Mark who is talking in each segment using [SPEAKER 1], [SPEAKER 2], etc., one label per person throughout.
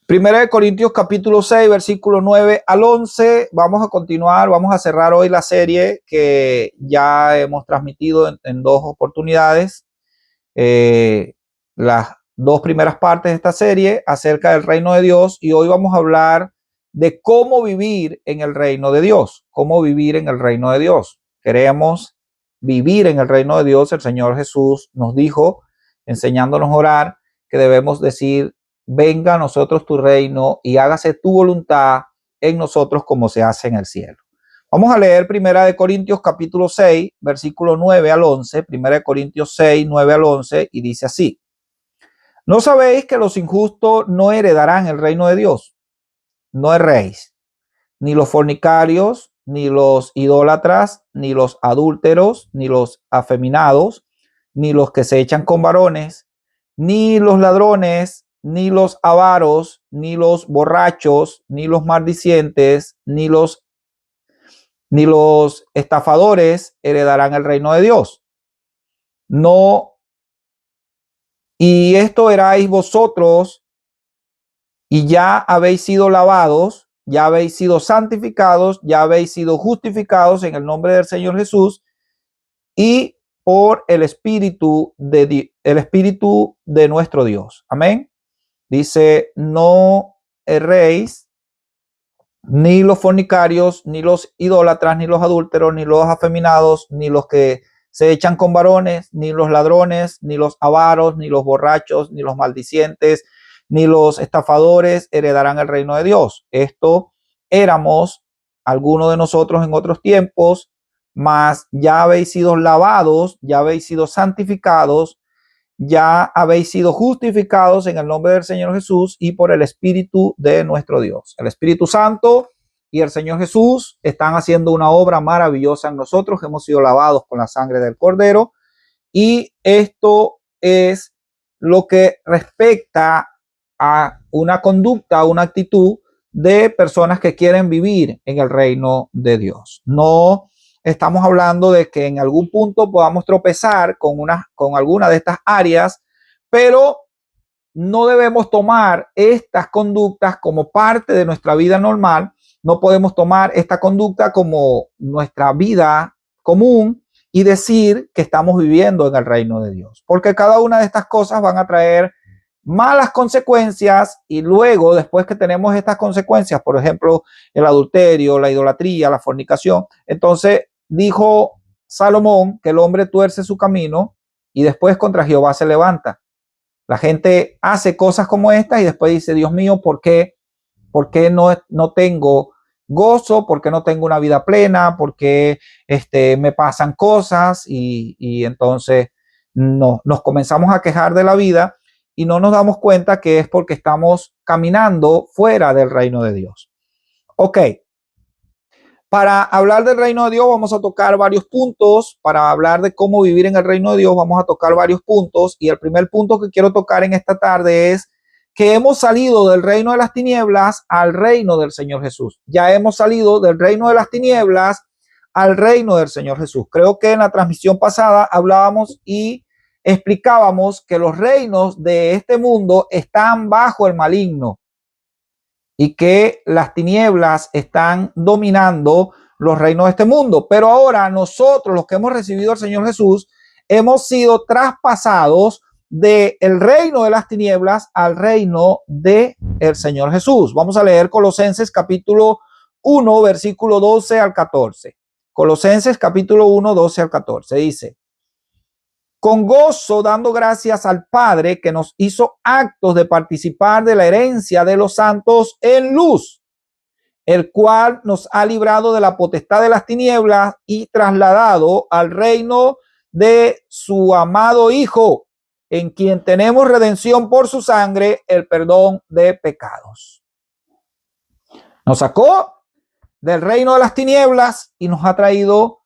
[SPEAKER 1] Primera de Corintios capítulo 6, versículo 9 al 11. Vamos a continuar, vamos a cerrar hoy la serie que ya hemos transmitido en dos oportunidades. Las dos primeras partes de esta serie acerca del reino de Dios, y hoy vamos a hablar de cómo vivir en el reino de Dios. Cómo vivir en el reino de Dios. Queremos vivir en el reino de Dios. El Señor Jesús nos dijo, enseñándonos a orar, que debemos decir: venga a nosotros tu reino y hágase tu voluntad en nosotros como se hace en el cielo. Vamos a leer Primera de Corintios capítulo 6, versículo 9 al 11. Primera de Corintios 6, 9 al 11, y dice así: ¿No sabéis que los injustos no heredarán el reino de Dios? No erréis, ni los fornicarios, ni los idólatras, ni los adúlteros, ni los afeminados, ni los que se echan con varones, ni los ladrones, ni los avaros, ni los borrachos, ni los maldicientes, ni los estafadores heredarán el reino de Dios. No, y esto erais vosotros, y ya habéis sido lavados, ya habéis sido santificados, ya habéis sido justificados en el nombre del Señor Jesús y por el Espíritu de nuestro Dios. Amén. Dice: no erréis, ni los fornicarios, ni los idólatras, ni los adúlteros, ni los afeminados, ni los que se echan con varones, ni los ladrones, ni los avaros, ni los borrachos, ni los maldicientes, ni los estafadores heredarán el reino de Dios. Esto éramos algunos de nosotros en otros tiempos, mas ya habéis sido lavados, ya habéis sido santificados, ya habéis sido justificados en el nombre del Señor Jesús y por el Espíritu de nuestro Dios. El Espíritu Santo y el Señor Jesús están haciendo una obra maravillosa en nosotros. Hemos sido lavados con la sangre del Cordero, y esto es lo que respecta a una conducta, a una actitud de personas que quieren vivir en el reino de Dios. No estamos hablando de que en algún punto podamos tropezar con alguna de estas áreas, pero no debemos tomar estas conductas como parte de nuestra vida normal. No podemos tomar esta conducta como nuestra vida común y decir que estamos viviendo en el reino de Dios, porque cada una de estas cosas van a traer malas consecuencias, y luego, después que tenemos estas consecuencias, por ejemplo, el adulterio, la idolatría, la fornicación, entonces dijo Salomón que el hombre tuerce su camino y después contra Jehová se levanta. La gente hace cosas como estas y después dice: Dios mío, ¿por qué no tengo gozo? ¿Por qué no tengo una vida plena? ¿Por qué me pasan cosas? Y entonces nos comenzamos a quejar de la vida y no nos damos cuenta que es porque estamos caminando fuera del reino de Dios. Ok. Para hablar del reino de Dios vamos a tocar varios puntos. Para hablar de cómo vivir en el reino de Dios vamos a tocar varios puntos. Y el primer punto que quiero tocar en esta tarde es que hemos salido del reino de las tinieblas al reino del Señor Jesús. Ya hemos salido del reino de las tinieblas al reino del Señor Jesús. Creo que en la transmisión pasada hablábamos y explicábamos que los reinos de este mundo están bajo el maligno y que las tinieblas están dominando los reinos de este mundo. Pero ahora nosotros, los que hemos recibido al Señor Jesús, hemos sido traspasados del reino de las tinieblas al reino del Señor Jesús. Vamos a leer Colosenses capítulo 1, versículo 12 al 14. Colosenses capítulo 1, 12 al 14. Dice: con gozo dando gracias al Padre que nos hizo actos de participar de la herencia de los santos en luz, el cual nos ha librado de la potestad de las tinieblas y trasladado al reino de su amado Hijo, en quien tenemos redención por su sangre, el perdón de pecados. Nos sacó del reino de las tinieblas y nos ha traído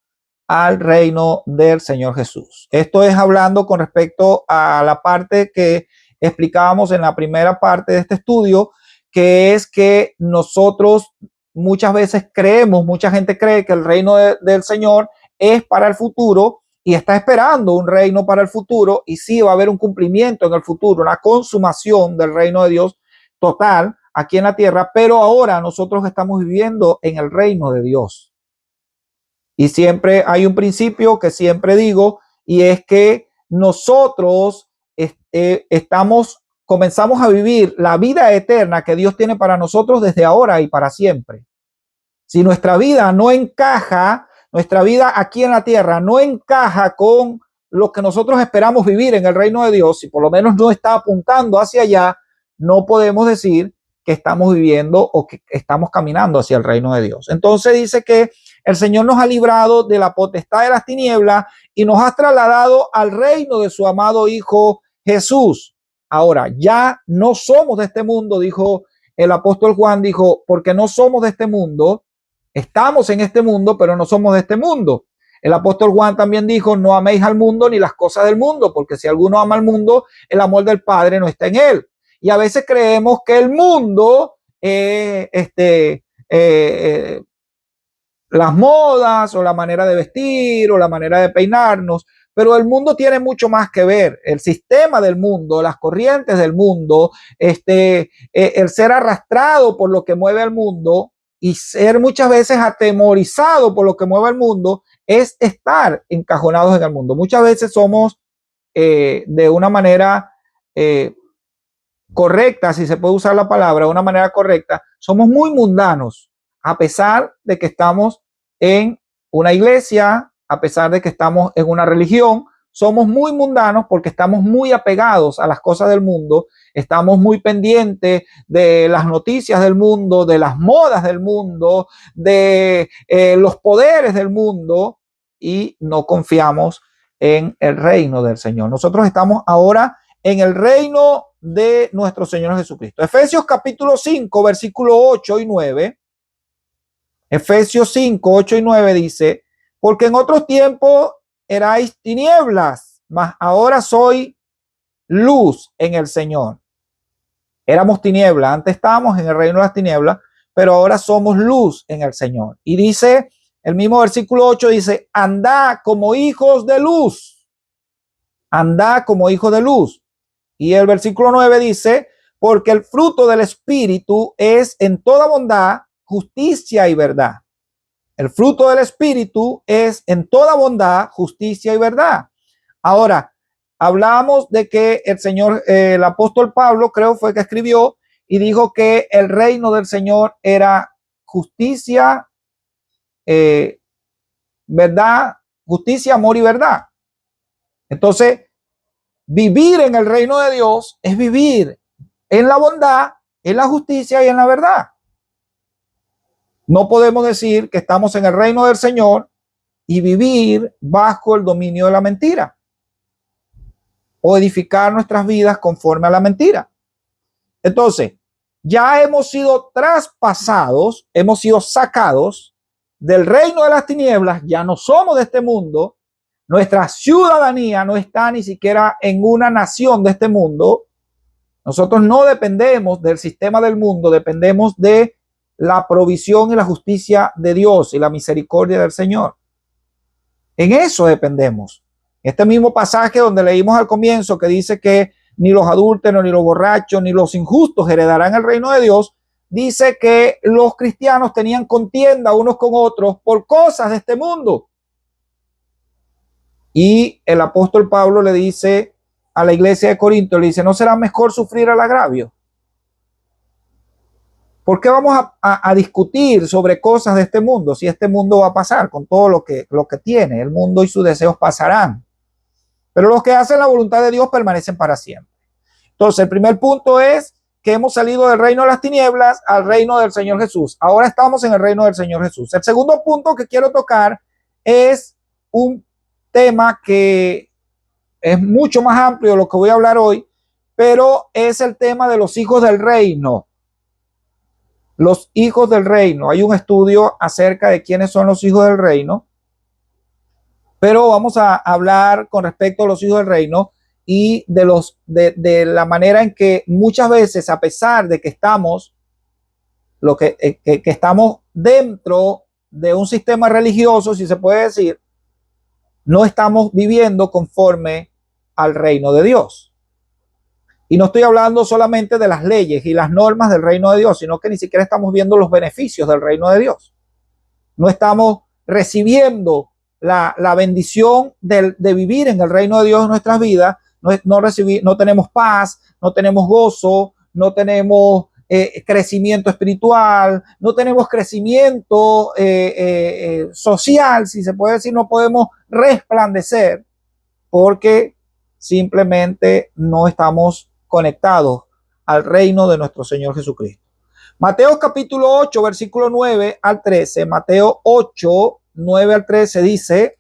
[SPEAKER 1] al reino del Señor Jesús. Esto es hablando con respecto a la parte que explicábamos en la primera parte de este estudio, que es que nosotros muchas veces creemos, mucha gente cree que el reino del Señor es para el futuro y está esperando un reino para el futuro, y sí va a haber un cumplimiento en el futuro, una consumación del reino de Dios total aquí en la tierra, pero ahora nosotros estamos viviendo en el reino de Dios. Y siempre hay un principio que siempre digo, y es que nosotros comenzamos a vivir la vida eterna que Dios tiene para nosotros desde ahora y para siempre. Si nuestra vida no encaja, nuestra vida aquí en la tierra no encaja con lo que nosotros esperamos vivir en el reino de Dios, si por lo menos no está apuntando hacia allá, no podemos decir que estamos viviendo o que estamos caminando hacia el reino de Dios. Entonces dice que el Señor nos ha librado de la potestad de las tinieblas y nos ha trasladado al reino de su amado Hijo Jesús. Ahora, ya no somos de este mundo, dijo el apóstol Juan, dijo, porque no somos de este mundo, estamos en este mundo, pero no somos de este mundo. El apóstol Juan también dijo, no améis al mundo ni las cosas del mundo, porque si alguno ama al mundo, el amor del Padre no está en él. Y a veces creemos que el mundo, las modas o la manera de vestir o la manera de peinarnos, pero el mundo tiene mucho más que ver. El sistema del mundo, las corrientes del mundo, el ser arrastrado por lo que mueve al mundo y ser muchas veces atemorizado por lo que mueve al mundo es estar encajonados en el mundo. Muchas veces somos de una manera correcta, si se puede usar la palabra, de una manera correcta, somos muy mundanos, a pesar de que estamos en una iglesia, a pesar de que estamos en una religión, somos muy mundanos porque estamos muy apegados a las cosas del mundo, estamos muy pendientes de las noticias del mundo, de las modas del mundo, de los poderes del mundo y no confiamos en el reino del Señor. Nosotros estamos ahora en el reino de nuestro Señor Jesucristo. Efesios capítulo 5, versículo 8 y 9. Efesios 5, 8 y 9 dice, porque en otros tiempos erais tinieblas, mas ahora soy luz en el Señor. Éramos tinieblas, antes estábamos en el reino de las tinieblas, pero ahora somos luz en el Señor. Y dice, el mismo versículo 8 dice, andad como hijos de luz. Andad como hijos de luz. Y el versículo 9 dice, porque el fruto del Espíritu es en toda bondad, justicia y verdad. El fruto del Espíritu es en toda bondad, justicia y verdad. Ahora, hablamos de que el Señor, el apóstol Pablo, creo fue que escribió y dijo que el reino del Señor era justicia, verdad, justicia, amor y verdad. Entonces, vivir en el reino de Dios es vivir en la bondad, en la justicia y en la verdad. No podemos decir que estamos en el reino del Señor y vivir bajo el dominio de la mentira o edificar nuestras vidas conforme a la mentira. Entonces, ya hemos sido traspasados, hemos sido sacados del reino de las tinieblas, ya no somos de este mundo. Nuestra ciudadanía no está ni siquiera en una nación de este mundo. Nosotros no dependemos del sistema del mundo, dependemos de la provisión y la justicia de Dios y la misericordia del Señor. En eso dependemos. Este mismo pasaje donde leímos al comienzo que dice que ni los adúlteros, ni los borrachos, ni los injustos heredarán el reino de Dios, dice que los cristianos tenían contienda unos con otros por cosas de este mundo. Y el apóstol Pablo le dice a la iglesia de Corinto, le dice, ¿no será mejor sufrir el agravio? ¿Por qué vamos a discutir sobre cosas de este mundo si este mundo va a pasar con todo lo que tiene? El mundo y sus deseos pasarán. Pero los que hacen la voluntad de Dios permanecen para siempre. Entonces, el primer punto es que hemos salido del reino de las tinieblas al reino del Señor Jesús. Ahora estamos en el reino del Señor Jesús. El segundo punto que quiero tocar es un tema que es mucho más amplio de lo que voy a hablar hoy, pero es el tema de los hijos del reino. Los hijos del reino. Hay un estudio acerca de quiénes son los hijos del reino, pero vamos a hablar con respecto a los hijos del reino y de la manera en que muchas veces, a pesar de que estamos que estamos dentro de un sistema religioso, si se puede decir, no estamos viviendo conforme al reino de Dios. Y no estoy hablando solamente de las leyes y las normas del reino de Dios, sino que ni siquiera estamos viendo los beneficios del reino de Dios. No estamos recibiendo la bendición de vivir en el reino de Dios en nuestras vidas. No tenemos paz, no tenemos gozo, no tenemos crecimiento espiritual, no tenemos crecimiento social, si se puede decir, no podemos resplandecer porque simplemente no estamos conectados al reino de nuestro Señor Jesucristo. Mateo capítulo 8, versículo 9 al 13. Mateo 8, 9 al 13 dice: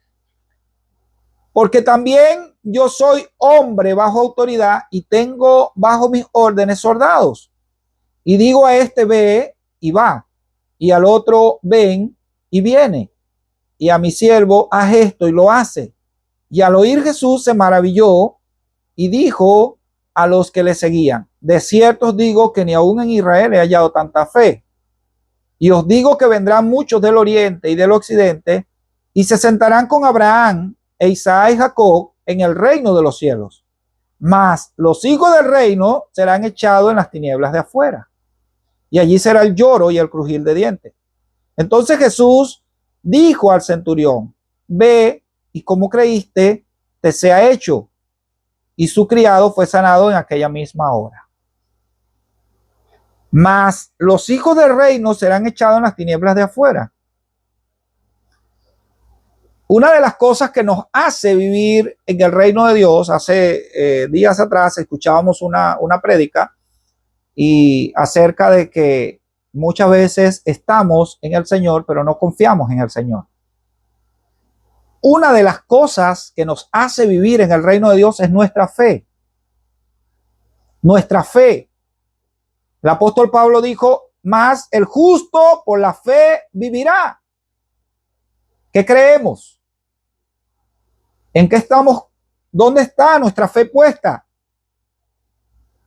[SPEAKER 1] porque también yo soy hombre bajo autoridad y tengo bajo mis órdenes soldados. Y digo a este ve y va, y al otro ven y viene, y a mi siervo haz esto y lo hace. Y al oír Jesús se maravilló y dijo a los que le seguían: de cierto os digo que ni aún en Israel he hallado tanta fe. Y os digo que vendrán muchos del oriente y del occidente y se sentarán con Abraham e Isaac y Jacob en el reino de los cielos. Mas los hijos del reino serán echados en las tinieblas de afuera. Y allí será el lloro y el crujir de dientes. Entonces Jesús dijo al centurión: ve y como creíste, te sea hecho. Y su criado fue sanado en aquella misma hora. Mas los hijos del reino serán echados en las tinieblas de afuera. Una de las cosas que nos hace vivir en el reino de Dios, hace días atrás escuchábamos una prédica y acerca de que muchas veces estamos en el Señor, pero no confiamos en el Señor. Una de las cosas que nos hace vivir en el reino de Dios es nuestra fe. Nuestra fe. El apóstol Pablo dijo: mas el justo por la fe vivirá. ¿Qué creemos? ¿En qué estamos? ¿Dónde está nuestra fe puesta?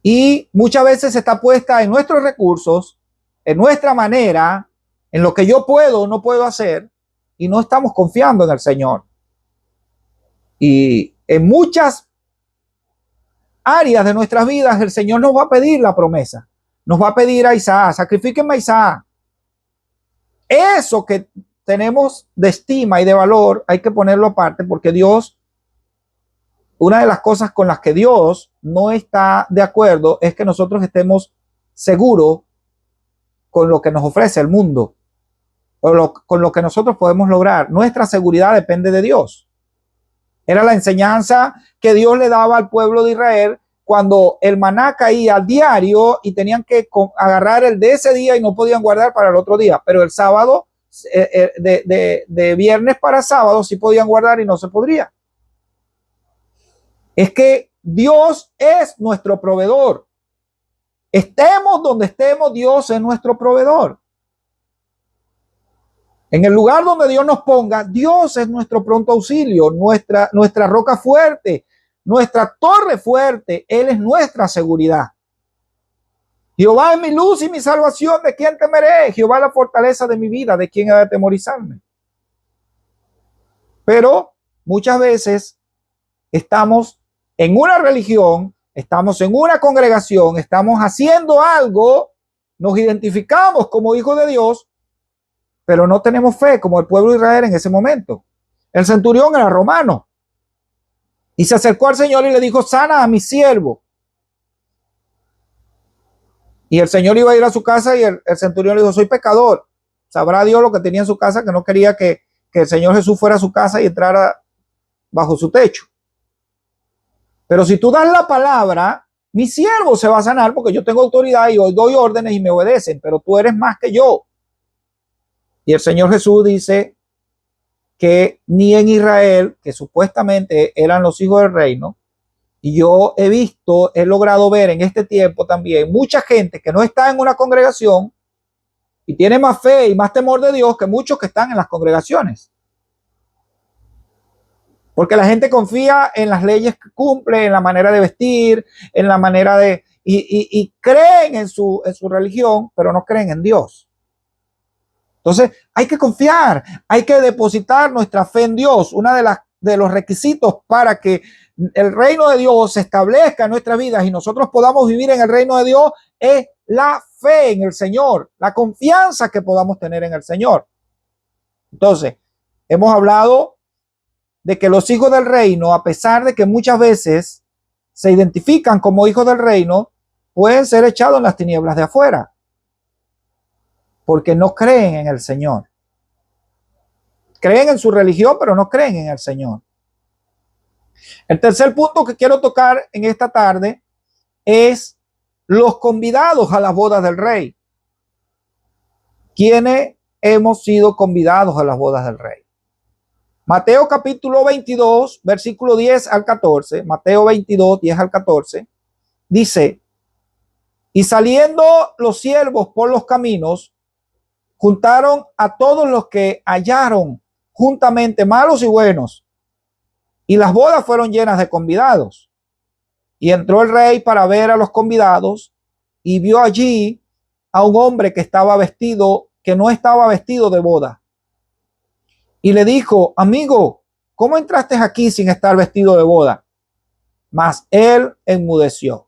[SPEAKER 1] Y muchas veces está puesta en nuestros recursos, en nuestra manera, en lo que yo puedo o no puedo hacer, y no estamos confiando en el Señor. Y en muchas áreas de nuestras vidas el Señor nos va a pedir la promesa. Nos va a pedir a Isaac: sacrifíquenme a Isaac. Eso que tenemos de estima y de valor hay que ponerlo aparte, porque Dios, una de las cosas con las que Dios no está de acuerdo es que nosotros estemos seguros con lo que nos ofrece el mundo, con lo que nosotros podemos lograr. Nuestra seguridad depende de Dios. Era la enseñanza que Dios le daba al pueblo de Israel cuando el maná caía al diario y tenían que agarrar el de ese día y no podían guardar para el otro día. Pero el sábado, de viernes para sábado, sí podían guardar y no se podría. Es que Dios es nuestro proveedor. Estemos donde estemos, Dios es nuestro proveedor. En el lugar donde Dios nos ponga, Dios es nuestro pronto auxilio, nuestra roca fuerte, nuestra torre fuerte. Él es nuestra seguridad. Jehová es mi luz y mi salvación, ¿de quién temeré? Jehová es la fortaleza de mi vida, ¿de quién ha de atemorizarme? Pero muchas veces estamos en una religión, estamos en una congregación, estamos haciendo algo, nos identificamos como hijos de Dios, pero no tenemos fe como el pueblo de Israel en ese momento. El centurión era romano y se acercó al Señor y le dijo: sana a mi siervo. Y el Señor iba a ir a su casa y el centurión le dijo: soy pecador. Sabrá Dios lo que tenía en su casa, que no quería que el Señor Jesús fuera a su casa y entrara bajo su techo. Pero si tú das la palabra, mi siervo se va a sanar porque yo tengo autoridad y hoy doy órdenes y me obedecen, pero tú eres más que yo. Y el Señor Jesús dice que ni en Israel, que supuestamente eran los hijos del reino, y yo he logrado ver en este tiempo también mucha gente que no está en una congregación y tiene más fe y más temor de Dios que muchos que están en las congregaciones. Porque la gente confía en las leyes que cumple, en la manera de vestir, en la manera de... Y creen en su religión, pero no creen en Dios. Entonces hay que confiar, hay que depositar nuestra fe en Dios. Una de los requisitos para que el reino de Dios se establezca en nuestras vidas y nosotros podamos vivir en el reino de Dios es la fe en el Señor, la confianza que podamos tener en el Señor. Entonces, hemos hablado de que los hijos del reino, a pesar de que muchas veces se identifican como hijos del reino, pueden ser echados en las tinieblas de afuera, porque no creen en el Señor. Creen en su religión, pero no creen en el Señor. El tercer punto que quiero tocar en esta tarde es los convidados a las bodas del rey. ¿Quiénes hemos sido convidados a las bodas del rey? Mateo capítulo 22, versículo 10 al 14, Mateo 22, 10 al 14, dice: y saliendo los siervos por los caminos, juntaron a todos los que hallaron juntamente, malos y buenos, y las bodas fueron llenas de convidados. Y entró el rey para ver a los convidados, y vio allí a un hombre que no estaba vestido de boda. Y le dijo: amigo, ¿cómo entraste aquí sin estar vestido de boda? Mas él enmudeció.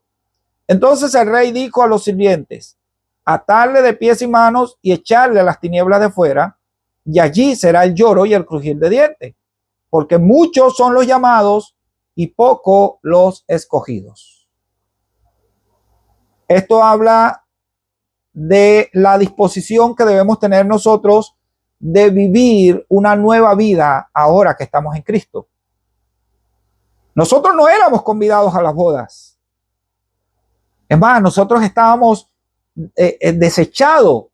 [SPEAKER 1] Entonces el rey dijo a los sirvientes: atarle de pies y manos y echarle a las tinieblas de fuera, y allí será el lloro y el crujir de dientes, porque muchos son los llamados y pocos los escogidos. Esto habla de la disposición que debemos tener nosotros de vivir una nueva vida ahora que estamos en Cristo. Nosotros no éramos convidados a las bodas. Es más, nosotros estábamos desechados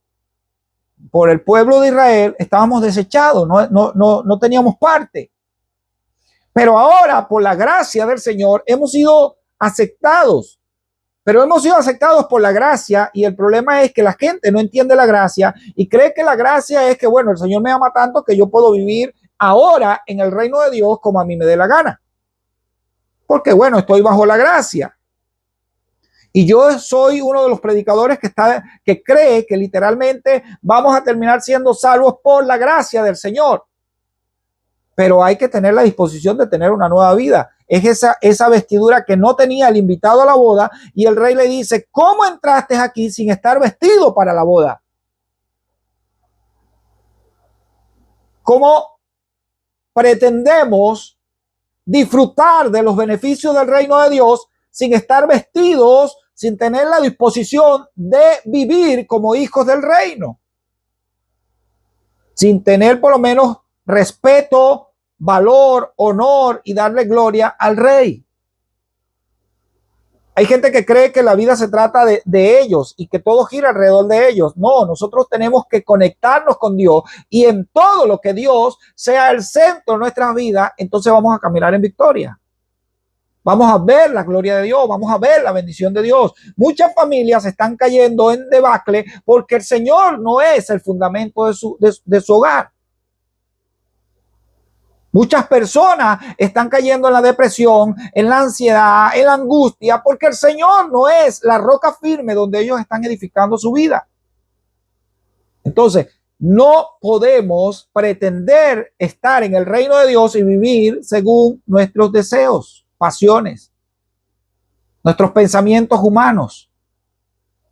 [SPEAKER 1] por el pueblo de Israel, estábamos desechados, no teníamos parte. Pero ahora, por la gracia del Señor, hemos sido aceptados. Pero hemos sido aceptados por la gracia, y el problema es que la gente no entiende la gracia y cree que la gracia es que, bueno, el Señor me ama tanto que yo puedo vivir ahora en el reino de Dios como a mí me dé la gana. Porque, bueno, estoy bajo la gracia. Y yo soy uno de los predicadores que cree que literalmente vamos a terminar siendo salvos por la gracia del Señor. Pero hay que tener la disposición de tener una nueva vida. Es esa vestidura que no tenía el invitado a la boda, y el rey le dice: ¿cómo entraste aquí sin estar vestido para la boda? ¿Cómo pretendemos disfrutar de los beneficios del reino de Dios sin estar vestidos, sin tener la disposición de vivir como hijos del reino? Sin tener por lo menos respeto, valor, honor y darle gloria al rey. Hay gente que cree que la vida se trata de ellos y que todo gira alrededor de ellos. No, nosotros tenemos que conectarnos con Dios, y en todo lo que Dios sea el centro de nuestras vidas, entonces vamos a caminar en victoria. Vamos a ver la gloria de Dios, vamos a ver la bendición de Dios. Muchas familias están cayendo en debacle porque el Señor no es el fundamento de su hogar. Muchas personas están cayendo en la depresión, en la ansiedad, en la angustia, porque el Señor no es la roca firme donde ellos están edificando su vida. Entonces, no podemos pretender estar en el reino de Dios y vivir según nuestros deseos, pasiones, nuestros pensamientos humanos.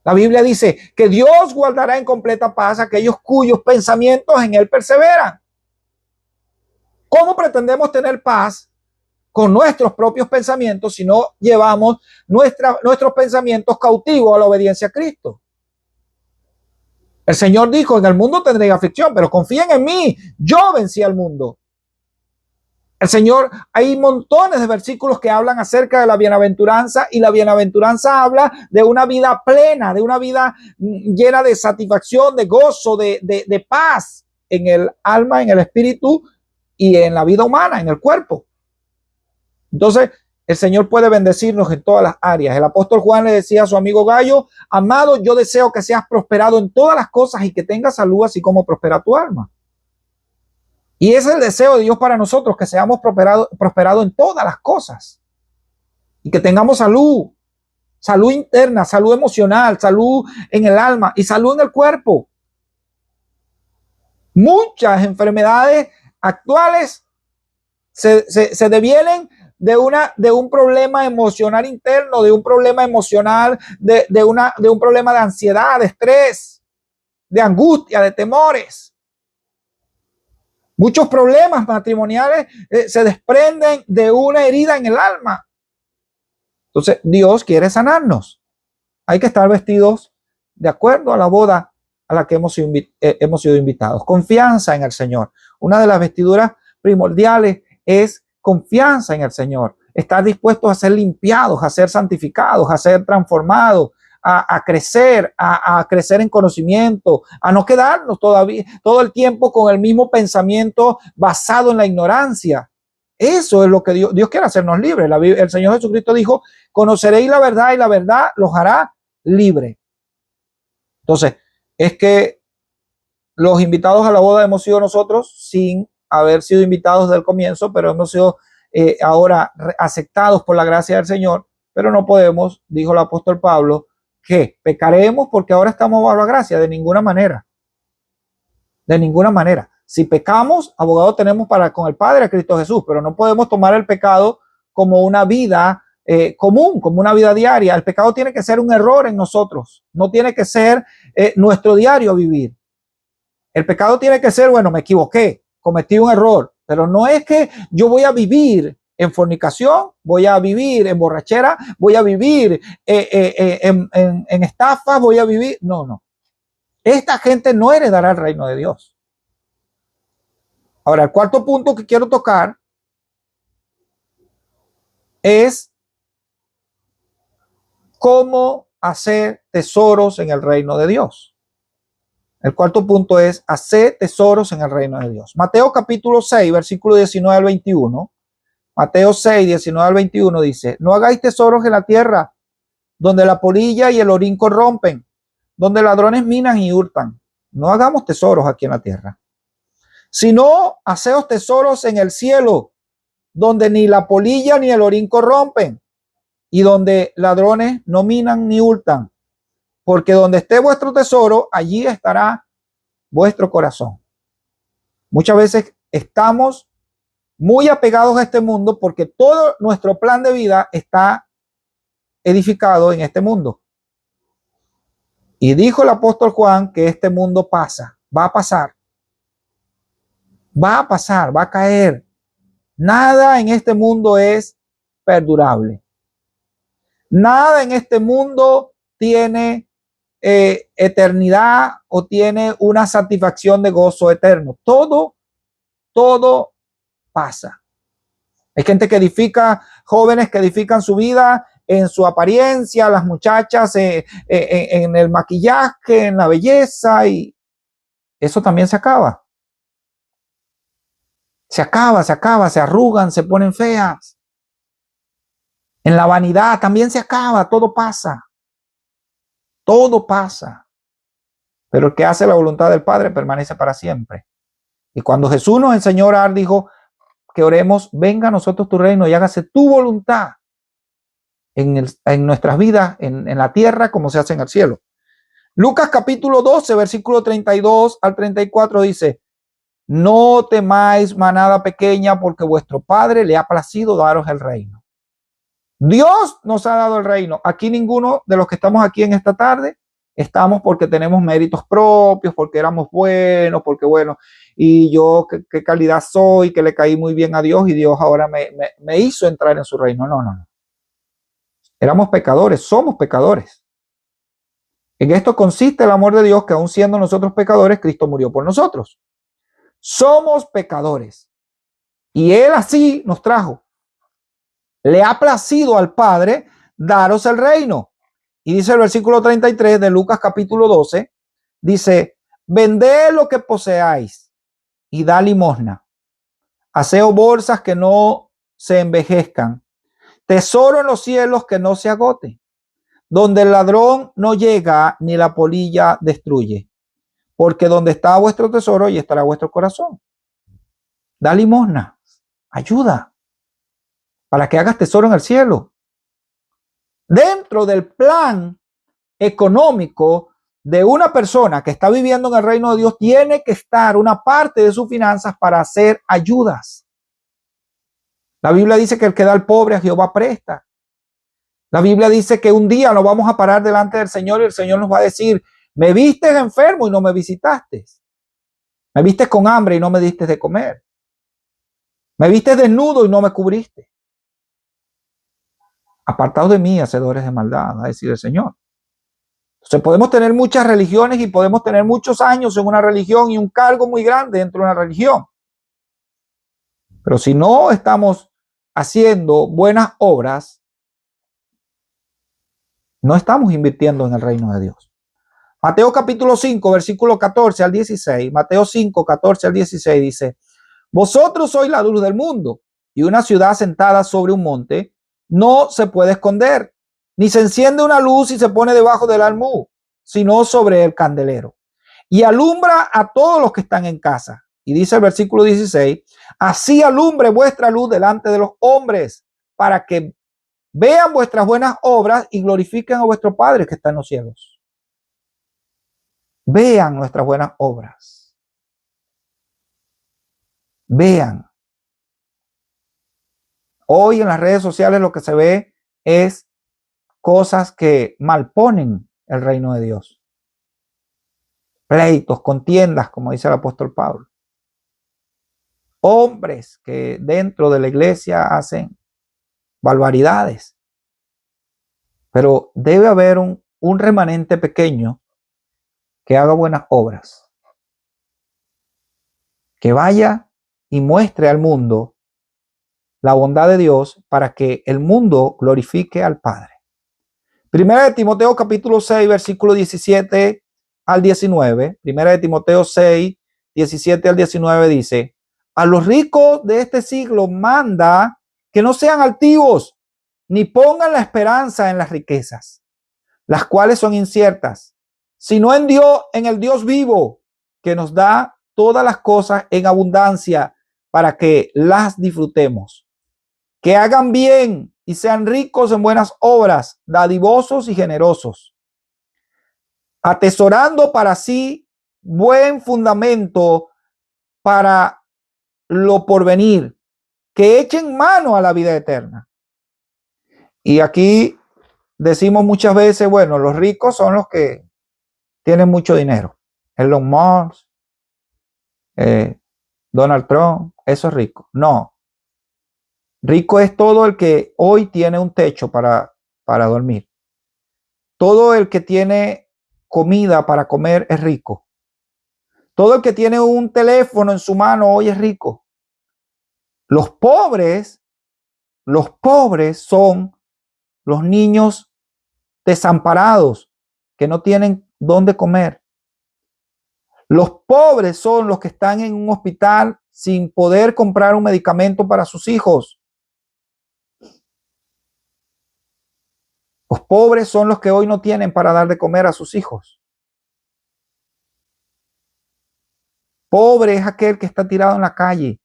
[SPEAKER 1] La Biblia dice que Dios guardará en completa paz a aquellos cuyos pensamientos en Él perseveran. ¿Cómo pretendemos tener paz con nuestros propios pensamientos si no llevamos nuestros pensamientos cautivos a la obediencia a Cristo? El Señor dijo: en el mundo tendréis aflicción, pero confíen en mí, yo vencí al mundo. El Señor, hay montones de versículos que hablan acerca de la bienaventuranza, y la bienaventuranza habla de una vida plena, de una vida llena de satisfacción, de gozo, de paz en el alma, en el espíritu y en la vida humana, en el cuerpo. Entonces, el Señor puede bendecirnos en todas las áreas. El apóstol Juan le decía a su amigo Gallo: amado, yo deseo que seas prosperado en todas las cosas y que tengas salud, así como prospera tu alma. Y ese es el deseo de Dios para nosotros, que seamos prosperados en todas las cosas y que tengamos salud, salud interna, salud emocional, salud en el alma y salud en el cuerpo. Muchas enfermedades actuales se devienen de un problema emocional interno, de un problema emocional, de un problema de ansiedad, de estrés, de angustia, de temores. Muchos problemas matrimoniales se desprenden de una herida en el alma. Entonces, Dios quiere sanarnos. Hay que estar vestidos de acuerdo a la boda a la que hemos sido invitados. Confianza en el Señor. Una de las vestiduras primordiales es confianza en el Señor. Estar dispuestos a ser limpiados, a ser santificados, a ser transformados, a crecer, a crecer en conocimiento, a no quedarnos todavía todo el tiempo con el mismo pensamiento basado en la ignorancia. Eso es lo que Dios quiere hacernos libres. El Señor Jesucristo dijo: conoceréis la verdad y la verdad los hará libre. Entonces, es que los invitados a la boda hemos sido nosotros sin haber sido invitados desde el comienzo, pero hemos sido ahora aceptados por la gracia del Señor, pero no podemos, dijo el apóstol Pablo, que pecaremos porque ahora estamos bajo la gracia. De ninguna manera. De ninguna manera. Si pecamos, abogado tenemos para con el Padre, a Cristo Jesús, pero no podemos tomar el pecado como una vida común, como una vida diaria. El pecado tiene que ser un error en nosotros, no tiene que ser nuestro diario vivir. El pecado tiene que ser, bueno, me equivoqué, cometí un error, pero no es que yo voy a vivir en fornicación, voy a vivir en borrachera, voy a vivir en estafas, voy a vivir. No, no. Esta gente no heredará el reino de Dios. Ahora, el cuarto punto que quiero tocar es cómo hacer tesoros en el reino de Dios. El cuarto punto es hacer tesoros en el reino de Dios. Mateo capítulo 6, versículo 19 al 21. Mateo 6, 19 al 21 dice: no hagáis tesoros en la tierra, donde la polilla y el orín corrompen, donde ladrones minan y hurtan. No hagamos tesoros aquí en la tierra, sino haceos tesoros en el cielo, donde ni la polilla ni el orín corrompen, y donde ladrones no minan ni hurtan. Porque donde esté vuestro tesoro, allí estará vuestro corazón. Muchas veces estamos muy apegados a este mundo porque todo nuestro plan de vida está edificado en este mundo. Y dijo el apóstol Juan que este mundo pasa, va a pasar, va a caer. Nada en este mundo es perdurable. Nada en este mundo tiene eternidad o tiene una satisfacción de gozo eterno. Todo pasa. Hay gente que edifica, jóvenes que edifican su vida en su apariencia, las muchachas en el maquillaje, en la belleza, y eso también se acaba. Se acaba, se arrugan, se ponen feas. En la vanidad también se acaba, todo pasa. Todo pasa. Pero el que hace la voluntad del Padre permanece para siempre. Y cuando Jesús nos enseñó a orar, dijo que oremos: venga a nosotros tu reino y hágase tu voluntad en nuestras vidas, en la tierra, como se hace en el cielo. Lucas capítulo 12, versículo 32 al 34 dice: no temáis, manada pequeña, porque vuestro Padre le ha placido daros el reino. Dios nos ha dado el reino. Aquí ninguno de los que estamos aquí en esta tarde estamos porque tenemos méritos propios, porque éramos buenos, porque bueno, y yo qué calidad soy, que le caí muy bien a Dios y Dios ahora me hizo entrar en su reino. No, no, no. Éramos pecadores, somos pecadores. En esto consiste el amor de Dios, que aun siendo nosotros pecadores, Cristo murió por nosotros. Somos pecadores. Y Él así nos trajo. Le ha placido al Padre daros el reino. Y dice el versículo 33 de Lucas capítulo 12, dice: vended lo que poseáis y da limosna. Haceos bolsas que no se envejezcan. Tesoro en los cielos que no se agote, donde el ladrón no llega ni la polilla destruye. Porque donde está vuestro tesoro, ahí estará vuestro corazón. Da limosna, ayuda, para que hagas tesoro en el cielo. Dentro del plan económico de una persona que está viviendo en el reino de Dios, tiene que estar una parte de sus finanzas para hacer ayudas. La Biblia dice que el que da al pobre a Jehová presta. La Biblia dice que un día nos vamos a parar delante del Señor y el Señor nos va a decir, me viste enfermo y no me visitaste. Me viste con hambre y no me diste de comer. Me viste desnudo y no me cubriste. Apartados de mí, hacedores de maldad, va a decir el Señor. Entonces podemos tener muchas religiones y podemos tener muchos años en una religión y un cargo muy grande dentro de una religión. Pero si no estamos haciendo buenas obras, no estamos invirtiendo en el reino de Dios. Mateo capítulo 5, versículo 14 al 16. Mateo 5, 14 al 16 dice, vosotros sois la luz del mundo, y una ciudad sentada sobre un monte no se puede esconder, ni se enciende una luz y se pone debajo del almud, sino sobre el candelero, y alumbra a todos los que están en casa. Y dice el versículo 16, así alumbre vuestra luz delante de los hombres, para que vean vuestras buenas obras y glorifiquen a vuestro Padre que está en los cielos. Vean nuestras buenas obras. Vean. Hoy en las redes sociales lo que se ve es cosas que malponen el reino de Dios. Pleitos, contiendas, como dice el apóstol Pablo. Hombres que dentro de la iglesia hacen barbaridades. Pero debe haber un remanente pequeño que haga buenas obras. Que vaya y muestre al mundo la bondad de Dios para que el mundo glorifique al Padre. Primera de Timoteo capítulo 6, versículo 17 al 19. Primera de Timoteo 6, 17 al 19 dice, a los ricos de este siglo manda que no sean altivos, ni pongan la esperanza en las riquezas, las cuales son inciertas, sino en Dios, en el Dios vivo, que nos da todas las cosas en abundancia para que las disfrutemos. Que hagan bien y sean ricos en buenas obras, dadivosos y generosos, atesorando para sí buen fundamento para lo porvenir, que echen mano a la vida eterna. Y aquí decimos muchas veces, bueno, los ricos son los que tienen mucho dinero. Elon Musk, Donald Trump, eso es rico. No. Rico es todo el que hoy tiene un techo para dormir. Todo el que tiene comida para comer es rico. Todo el que tiene un teléfono en su mano hoy es rico. Los pobres son los niños desamparados que no tienen dónde comer. Los pobres son los que están en un hospital sin poder comprar un medicamento para sus hijos. Los pobres son los que hoy no tienen para dar de comer a sus hijos. Pobre es aquel que está tirado en la calle.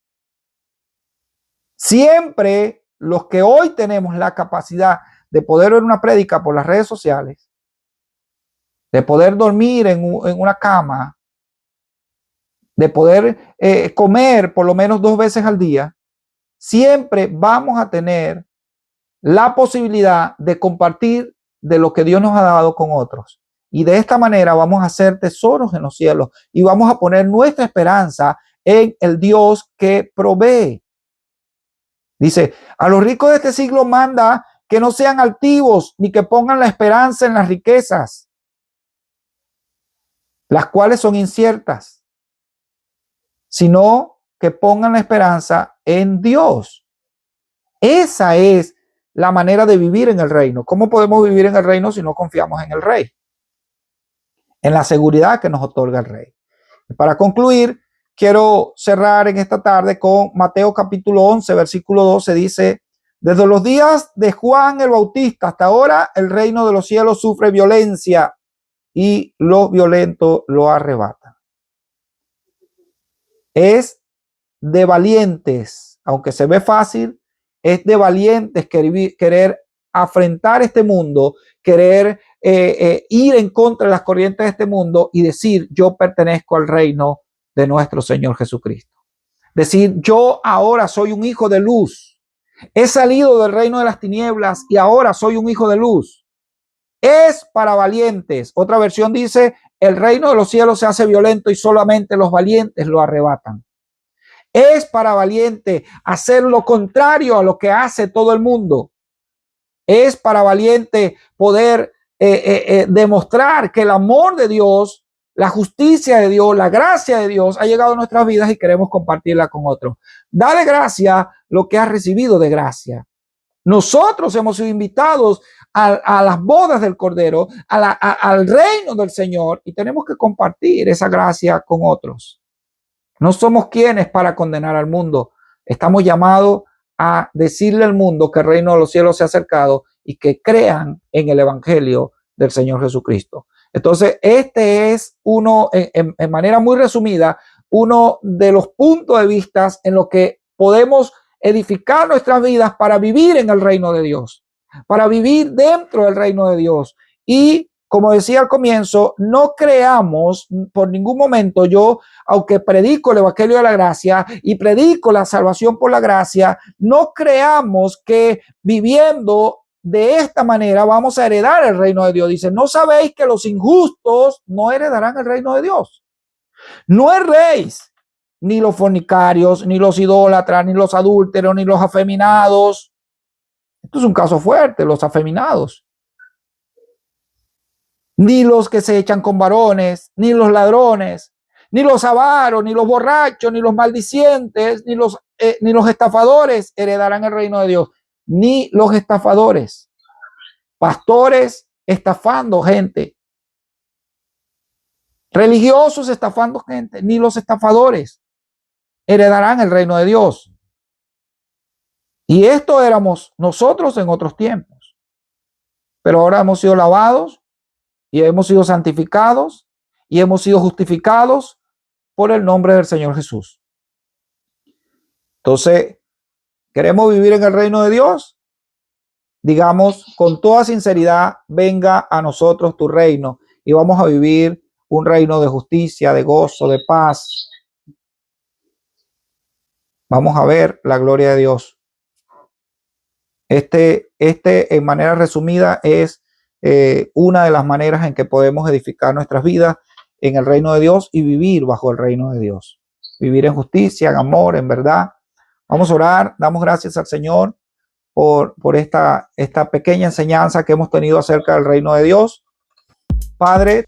[SPEAKER 1] Siempre los que hoy tenemos la capacidad de poder ver una prédica por las redes sociales, de poder dormir en una cama, de poder comer por lo menos 2 veces al día, siempre vamos a tener la posibilidad de compartir de lo que Dios nos ha dado con otros. Y de esta manera vamos a hacer tesoros en los cielos y vamos a poner nuestra esperanza en el Dios que provee. Dice, a los ricos de este siglo manda que no sean altivos ni que pongan la esperanza en las riquezas, las cuales son inciertas, sino que pongan la esperanza en Dios. Esa es la manera de vivir en el reino. ¿Cómo podemos vivir en el reino si no confiamos en el Rey? En la seguridad que nos otorga el Rey. Y para concluir, quiero cerrar en esta tarde con Mateo capítulo 11, versículo 12. Dice, desde los días de Juan el Bautista hasta ahora, el reino de los cielos sufre violencia y los violentos lo arrebatan. Es de valientes, aunque se ve fácil, es de valientes querer afrentar este mundo, querer ir en contra de las corrientes de este mundo y decir, yo pertenezco al reino de nuestro Señor Jesucristo. Decir, yo ahora soy un hijo de luz. He salido del reino de las tinieblas y ahora soy un hijo de luz. Es para valientes. Otra versión dice, el reino de los cielos se hace violento y solamente los valientes lo arrebatan. Es para valientes hacer lo contrario a lo que hace todo el mundo. Es para valiente poder demostrar que el amor de Dios, la justicia de Dios, la gracia de Dios ha llegado a nuestras vidas y queremos compartirla con otros. Da de gracia lo que has recibido de gracia. Nosotros hemos sido invitados a las bodas del Cordero, al reino del Señor, y tenemos que compartir esa gracia con otros. No somos quienes para condenar al mundo. Estamos llamados a decirle al mundo que el reino de los cielos se ha acercado y que crean en el evangelio del Señor Jesucristo. Entonces, este es uno, en manera muy resumida, uno de los puntos de vista en los que podemos edificar nuestras vidas para vivir en el reino de Dios, para vivir dentro del reino de Dios. Y como decía al comienzo, no creamos por ningún momento, yo, aunque predico el evangelio de la gracia y predico la salvación por la gracia, no creamos que viviendo de esta manera vamos a heredar el reino de Dios. Dice, ¿no sabéis que los injustos no heredarán el reino de Dios? No erréis, ni los fornicarios, ni los idólatras, ni los adúlteros, ni los afeminados. Esto es un caso fuerte, los afeminados. Ni los que se echan con varones, ni los ladrones, ni los avaros, ni los borrachos, ni los maldicientes, ni los estafadores heredarán el reino de Dios. Ni los estafadores, pastores estafando gente, religiosos estafando gente, ni los estafadores heredarán el reino de Dios. Y esto éramos nosotros en otros tiempos, pero ahora hemos sido lavados y hemos sido santificados y hemos sido justificados por el nombre del Señor Jesús. Entonces, ¿queremos vivir en el reino de Dios? Digamos con toda sinceridad, venga a nosotros tu reino y vamos a vivir un reino de justicia, de gozo, de paz. Vamos a ver la gloria de Dios. Este en manera resumida es una de las maneras en que podemos edificar nuestras vidas en el reino de Dios y vivir bajo el reino de Dios. Vivir en justicia, en amor, en verdad. Vamos a orar, damos gracias al Señor por esta pequeña enseñanza que hemos tenido acerca del reino de Dios. Padre,